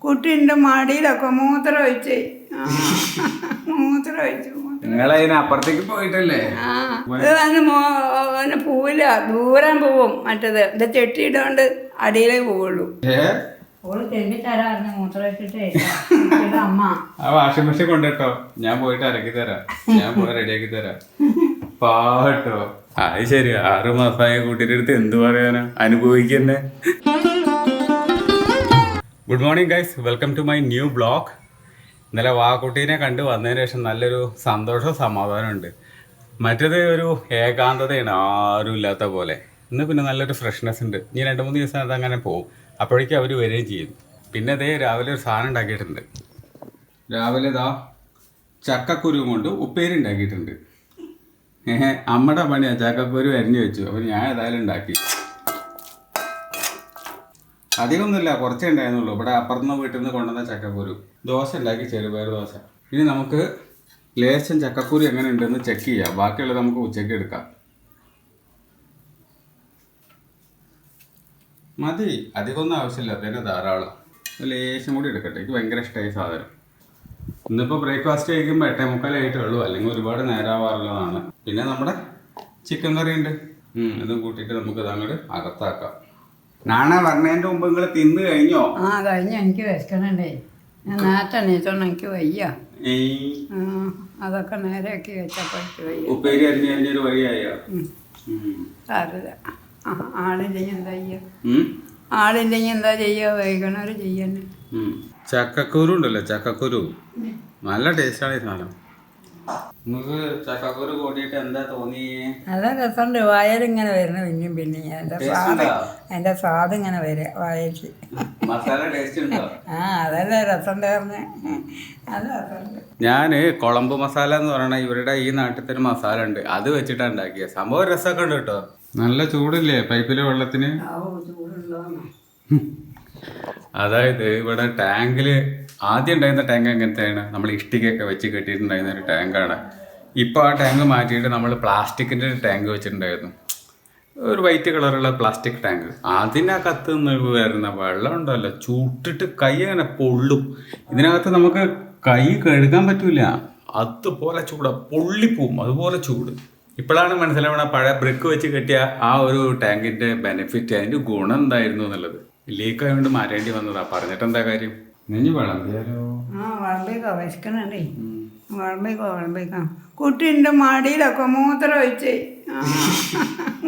കുട്ടീൻ്റെ മടിയിലൊക്കെ മൂത്രം ഒഴിച്ച് മൂത്രം ഒഴിച്ചു. അപ്പുറത്തേക്ക് പോയിട്ടല്ലേ? അതിന് പോവില്ല, ദൂരം പോവും. മറ്റേത് ഇത് ചെട്ടിയിടോണ്ട് അടിയിലേ പോവുള്ളൂ. ആ വാഷിംഗ് മെഷീൻ കൊണ്ടിട്ടോ, ഞാൻ പോയിട്ട് അരക്കി തരാം, ഞാൻ പോയി റെഡിയാക്കി തരാം. പാട്ടോ അത് ശരി. 6 മാസമായ കുട്ടിയുടെ അടുത്ത് എന്ത് പറയാനാ, അനുഭവിക്കുന്നേ. Good morning guys, welcome to my new blog. ഇന്നലെ വാക്കുട്ടീനെ കണ്ട് വന്നതിന് ശേഷം നല്ലൊരു സന്തോഷവും സമാധാനമുണ്ട്. മറ്റേത് ഒരു ഏകാന്തതയാണ്, ആരും ഇല്ലാത്ത പോലെ. ഇന്ന് പിന്നെ നല്ലൊരു ഫ്രഷ്നെസ് ഉണ്ട്. ഇനി 2-3 ദിവസം അതങ്ങനെ പോകും. അപ്പോഴേക്കും അവർ വരികയും ചെയ്യും. പിന്നെ അതേ രാവിലെ ഒരു സാധനം ഉണ്ടാക്കിയിട്ടുണ്ട്. രാവിലെ ഇതാ ചക്കക്കുരു കൊണ്ട് ഉപ്പേരി ഉണ്ടാക്കിയിട്ടുണ്ട്. അമ്മയുടെ പണിയാണ്, ചക്കക്കുരു അരിഞ്ഞു വെച്ചു. അപ്പോൾ ഞാൻ ഏതായാലും ഉണ്ടാക്കി. അധികമൊന്നുമില്ല, കുറച്ചേ ഉണ്ടായിരുന്നുള്ളൂ. ഇവിടെ അപ്പുറത്തുനിന്ന് വീട്ടിൽ നിന്ന് കൊണ്ടുവന്ന ചക്കക്കുരു. ദോശ ഉണ്ടാക്കി, ചെറുപയർ ദോശ. ഇനി നമുക്ക് ലേശം ചക്കക്കുരു എങ്ങനെ ഉണ്ടെന്ന് ചെക്ക് ചെയ്യാം. ബാക്കിയുള്ളത് നമുക്ക് ഉച്ചയ്ക്ക് എടുക്കാം. മതി, അധികമൊന്നും ആവശ്യമില്ല, പിന്നെ ധാരാളം. ലേശം കൂടി എടുക്കട്ടെ, എനിക്ക് ഭയങ്കര ഇഷ്ടമായി സാധനം. ഇന്നിപ്പോൾ ബ്രേക്ക്ഫാസ്റ്റ് കഴിക്കുമ്പോൾ 8:45 ആയിട്ടുള്ളൂ, അല്ലെങ്കിൽ ഒരുപാട് നേരമാവാറുള്ളതാണ്. പിന്നെ നമ്മുടെ ചിക്കൻ കറി ഉണ്ട്, ഇതും കൂട്ടിയിട്ട് നമുക്കത് അങ്ങോട്ട് അകത്താക്കാം. നാണ പറഞ്ഞതിൻ്റെ മുമ്പ് നിങ്ങൾ തിന്ന് കഴിഞ്ഞോ? കഴിഞ്ഞു. എനിക്ക് വിശക്കണേ, ഞാൻ നേരത്തെ നീച്ചോണ്ട് എനിക്ക് വയ്യ. അതൊക്കെ നേരെയാക്കി വെച്ചപ്പോൾ വയ്യ. ഉപ്പേരി അരിഞ്ഞ് കഴിഞ്ഞൊരു വഴിയായോ? സാരമില്ല, ആളില്ലെങ്കിൽ എന്താ ചെയ്യുക, ആളില്ലെങ്കിൽ എന്താ ചെയ്യുക, വൈകണവർ ചെയ്യന്നെ. ചക്കക്കുരു ഉണ്ടല്ലോ, ചക്കക്കുരു നല്ല ടേസ്റ്റാണ് ഈ സാധനം. നിങ്ങൾക്ക് ചക്കക്കുരു കൂട്ടിയിട്ട് എന്താ തോന്നിയേ? നല്ല രസമുണ്ട്, വായലിങ്ങനെ വരുന്നു പിന്നെയും പിന്നെ. അതിൻ്റെ സ്വാദ് ഇങ്ങനെ വരിക വായക്ക്. മസാല ടേസ്റ്റ് ഉണ്ടോ? അതല്ലേ രസം തേർന്ന്, അത് രസമുണ്ട്. ഞാൻ കുളമ്പ് മസാല എന്ന് പറയണ ഇവരുടെ ഈ നാട്ടിലത്തെ ഒരു മസാല ഉണ്ട്, അത് വെച്ചിട്ടാണ് ഉണ്ടാക്കിയത്. സംഭവം രസമൊക്കെ ഉണ്ട് കേട്ടോ. നല്ല ചൂടില്ലേ പൈപ്പിലെ വെള്ളത്തിന്? അതായത് ഇവിടെ ടാങ്കിൽ ആദ്യം ഉണ്ടായിരുന്ന ടാങ്ക് എങ്ങനത്തെയാണ്, നമ്മൾ ഇഷ്ടികയൊക്കെ വെച്ച് കെട്ടിയിട്ടുണ്ടായിരുന്ന ഒരു ടാങ്കാണ്. ഇപ്പോൾ ആ ടാങ്ക് മാറ്റിയിട്ട് നമ്മൾ പ്ലാസ്റ്റിക്കിൻ്റെ ഒരു ടാങ്ക് വെച്ചിട്ടുണ്ടായിരുന്നു, ഒരു വൈറ്റ് കളറുള്ള പ്ലാസ്റ്റിക് ടാങ്ക്. അതിനകത്ത് നിന്ന് വരുന്ന വെള്ളം ഉണ്ടല്ലോ, ചൂട്ടിട്ട് കൈ അങ്ങനെ പൊള്ളും. ഇതിനകത്ത് നമുക്ക് കൈ കഴുകാൻ പറ്റൂല, അതുപോലെ ചൂടാ, പൊള്ളിപ്പോവും, അതുപോലെ ചൂട്. ഇപ്പോഴാണ് മനസ്സിലാവണ പഴയ ബ്രിക്ക് വെച്ച് കെട്ടിയ ആ ഒരു ടാങ്കിൻ്റെ ബെനിഫിറ്റ്, അതിൻ്റെ ഗുണം എന്തായിരുന്നു എന്നുള്ളത്. ലീക്ക് ആയതുകൊണ്ട് മാറ്റേണ്ടി വന്നതാ. പറഞ്ഞിട്ട് എന്താ കാര്യം? നെഞ്ഞ് വിളമ്പിയാലോ? വിളമ്പിക്കോ, വിശക്കണേ, വിളമ്പിക്കോ. കുട്ടീൻ്റെ മടിയിലൊക്കെ മൂത്രം ഒഴിച്ച്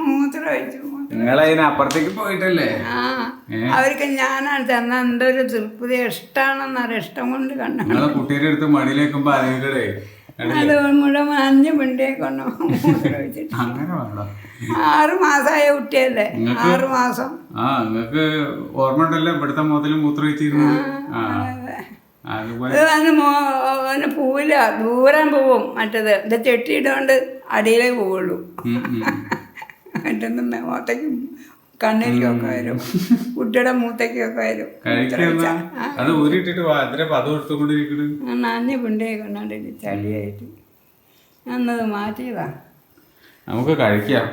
മൂത്രം ഒഴിച്ചു. നിങ്ങളതിന് അപ്പുറത്തേക്ക് പോയിട്ടല്ലേ? അവർക്ക് ഞാനാണ് തന്ന എന്തൊരു തൃപ്തി, ഇഷ്ടമാണെന്നറിയാം, ഇഷ്ടം കൊണ്ട് കണ്ടു. നിങ്ങളെ കുട്ടീൻ്റെ അടുത്ത് മടിയിലേക്കുമ്പോ അതിനേ അത് മുഴുവൻ 5 മിനിറ്റേക്കൊണ്ടോ മൂത്രം ഒഴിച്ചിട്ട്. 6 മാസമായ കുട്ടിയല്ലേ, 6 മാസം. നിങ്ങൾക്ക് ഓർമ്മ ഉണ്ടല്ലോ ഇവിടുത്തെ മുതൽ മൂത്രം ഒഴിച്ചിരുന്നു. അതിന് പോവില്ല, ദൂരം പോവും. മറ്റേത് ഇത് ചെട്ടിയിടോണ്ട് അടിയിലേ പോവുള്ളൂ. മറ്റൊന്നും മുഖത്തേക്കും കണ്ണിലേക്കൊക്കെ വരും, കുട്ടിയുടെ മൂത്തേക്കൊക്കെ വരും. നന്ദി പിണ്ടേ കൊണ്ടാണ്ട് ചളിയായിട്ട് ഞാനത് മാറ്റിയതാ. നമുക്ക് കഴിക്കാം.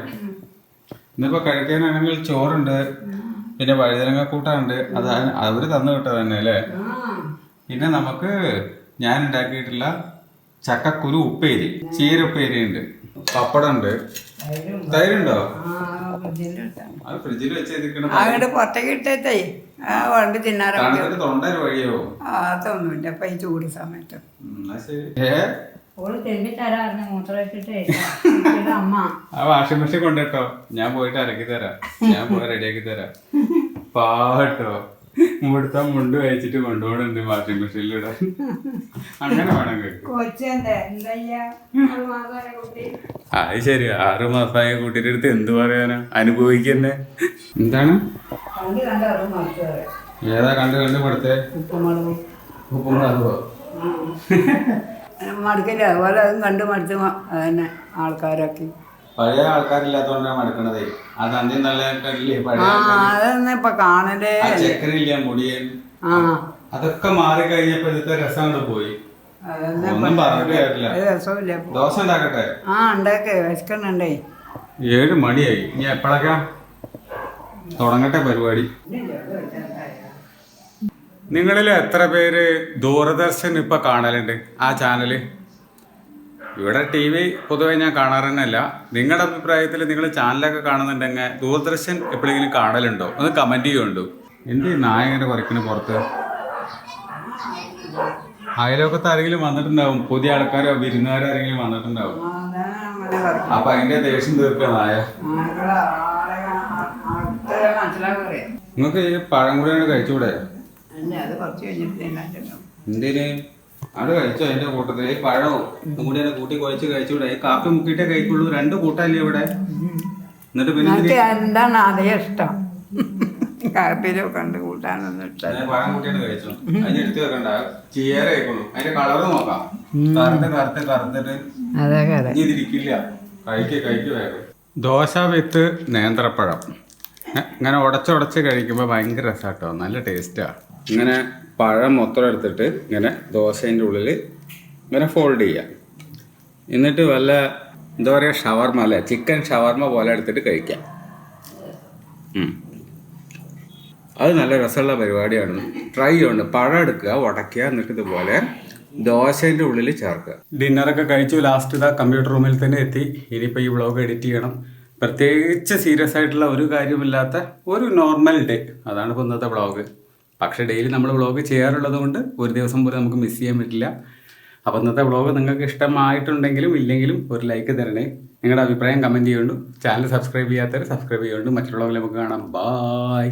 ഇന്നിപ്പോ കഴിക്കാനാണെങ്കിൽ ചോറുണ്ട്, പിന്നെ വഴുതനങ്ങ കൂട്ടാനുണ്ട്. അത് അവര് തന്നു വിട്ടത് തന്നെ അല്ലേ. പിന്നെ നമുക്ക് ഞാൻ ഉണ്ടാക്കിയിട്ടുള്ള ചക്കക്കുരു ഉപ്പേരി, ചീരുപ്പേരി ഉണ്ട്, പപ്പടം ഉണ്ട്, തൈരുണ്ടോ? അത് ഫ്രിഡ്ജിൽ വെച്ചിരിക്കണം. അങ്ങോട്ട് പുറത്തേക്ക് ഇട്ടേ വണ്ടി തിന്നാറൊക്കെ തൊണ്ട വഴിയോ? അതൊന്നുമില്ല ഇപ്പൊ ഈ ചൂട് സമയത്ത്. ആ വാഷിംഗ് മെഷീൻ കൊണ്ടിട്ടോ, ഞാൻ പോയിട്ട് അരക്കി തരാം, ഞാൻ പോയി റെഡിയാക്കി തരാം. പാട്ടോ ഇവിടുത്തെ മുണ്ട് കഴിച്ചിട്ട് കൊണ്ടുപോകണുണ്ട് വാഷിംഗ് മെഷീനിലിടാൻ. അങ്ങനെ വേണം അത് ശരി. 6 മാസമായ കുട്ടിയുടെ അടുത്ത് എന്ത് പറയാനാ, അനുഭവിക്കുന്നേ. എന്താണ് ഏതാ കണ്ട് കൊടുത്തേ? ഉപ്പുമുളകോ? മടുക്കില്ല, അതുപോലെ അതും കണ്ട് മടുത്ത് അതന്നെ ആൾക്കാരൊക്കെ. പഴയ ആൾക്കാരില്ലാത്തോണ്ടാണ് മടുക്കണതേ. അത് അന്ത്യം നല്ല അതൊന്നും ഇപ്പൊ കാണലേ. ചക്കരയില്ല, മുടിയൻ, അതൊക്കെ മാറി കഴിഞ്ഞപ്പോ ഇന്നത്തെ രസം കൊണ്ട് പോയി. ഒന്നും പറഞ്ഞിട്ട് കാര്യമില്ല. രസമില്ല. ദോശ ഉണ്ടാക്കട്ടെ? ഉണ്ടാക്കേ, വിശക്കണുണ്ടേ. 7 മണിയായി. ഇനി എപ്പോഴൊക്കെ തുടങ്ങട്ടെ പരിപാടി? നിങ്ങളിൽ എത്ര പേര് ദൂരദർശൻ ഇപ്പൊ കാണലുണ്ട് ആ ചാനല്? ഇവിടെ ടി വി പൊതുവെ ഞാൻ കാണാറന്നല്ല. നിങ്ങളുടെ അഭിപ്രായത്തിൽ നിങ്ങൾ ചാനലൊക്കെ കാണുന്നുണ്ടെങ്കിൽ ദൂരദർശൻ എപ്പോഴെങ്കിലും കാണലുണ്ടോ? ഒന്ന് കമന്റ് ചെയ്യുന്നുണ്ടോ? എന്ത് നായകനെ കുറയ്ക്കണ പുറത്ത്? അയലോക്കത്ത് ആരെങ്കിലും വന്നിട്ടുണ്ടാവും, പുതിയ ആൾക്കാരോ വിരുന്നുകാരോ ആരെങ്കിലും വന്നിട്ടുണ്ടാവും. അപ്പൊ അതിന്റെ ദേഷ്യം തീർക്കുക നായ. നിങ്ങൾക്ക് ഈ പഴം കൂടിയാണ് കഴിച്ചുകൂടെ? എന്തിന് അത് കഴിച്ചോ? അതിന്റെ കൂട്ടത്തിൽ ഈ പഴവും കൂടി കൂട്ടി കുഴച്ച് കഴിച്ചുകൂടെ? ഈ കാപ്പി മുക്കിയിട്ടേ കഴിക്കുള്ളൂ. 2 കൂട്ടല്ലേ ഇവിടെ? എന്നിട്ട് പിന്നെ എന്താണ് അതേ ഇഷ്ടം? കാപ്പിലൊക്കെ ഉണ്ട് കൂട്ടാനൊന്നും ഇഷ്ടം. പഴം കൂട്ടിയാണ് കഴിച്ചോ? അതിന് എടുത്ത് വെക്കണ്ട, ചീര കഴിക്കുള്ളൂ. അതിന്റെ കളറ് നോക്കാം. കറുത്തിട്ട് ഇതിരിക്കില്ല. കഴിക്ക് വേഗം. ദോശ വിത്ത് നേന്ത്രപ്പഴം ഇങ്ങനെ ഉടച്ചുടച്ച് കഴിക്കുമ്പോൾ ഭയങ്കര രസാട്ടോ, നല്ല ടേസ്റ്റാ. ഇങ്ങനെ പഴം മൊത്തം എടുത്തിട്ട് ഇങ്ങനെ ദോശേൻ്റെ ഉള്ളിൽ ഇങ്ങനെ ഫോൾഡ് ചെയ്യാം. എന്നിട്ട് വല്ല എന്താ പറയുക, ഷവർമ അല്ലേ, ചിക്കൻ ഷവർമ പോലെ എടുത്തിട്ട് കഴിക്കാം. അത് നല്ല രസമുള്ള പരിപാടിയാണ്. ട്രൈ ചെയ്യുന്നുണ്ട്. പഴം എടുക്കുക, ഉടയ്ക്കുക, എന്നിട്ട് ഇതുപോലെ ദോശേൻ്റെ ഉള്ളിൽ ചേർക്കുക. ഡിന്നറൊക്കെ കഴിച്ചു. ലാസ്റ്റ് ഇതാ കമ്പ്യൂട്ടർ റൂമിൽ തന്നെ എത്തി. ഇനിയിപ്പോൾ ഈ വ്ളോഗ് എഡിറ്റ് ചെയ്യണം. പ്രത്യേകിച്ച് സീരിയസ് ആയിട്ടുള്ള ഒരു കാര്യമില്ലാത്ത ഒരു നോർമൽ ഡേ, അതാണ് ഇപ്പോൾ ഇന്നത്തെ വ്ളോഗ്. പക്ഷേ ഡെയിലി നമ്മൾ വ്ളോഗ് ചെയ്യാറുള്ളത് കൊണ്ട് ഒരു ദിവസം പോലും നമുക്ക് മിസ് ചെയ്യാൻ പറ്റില്ല. അപ്പോൾ ഇന്നത്തെ വ്ളോഗ് നിങ്ങൾക്ക് ഇഷ്ടമായിട്ടുണ്ടെങ്കിലും ഇല്ലെങ്കിലും ഒരു ലൈക്ക് തരണേ. നിങ്ങളുടെ അഭിപ്രായം കമൻറ്റ് ചെയ്യുന്നുണ്ട്. ചാനൽ സബ്സ്ക്രൈബ് ചെയ്യാത്തവർ സബ്സ്ക്രൈബ് ചെയ്യുന്നുണ്ട്. മറ്റുള്ള വ്ളോഗ് നമുക്ക് കാണാം. ബായ്.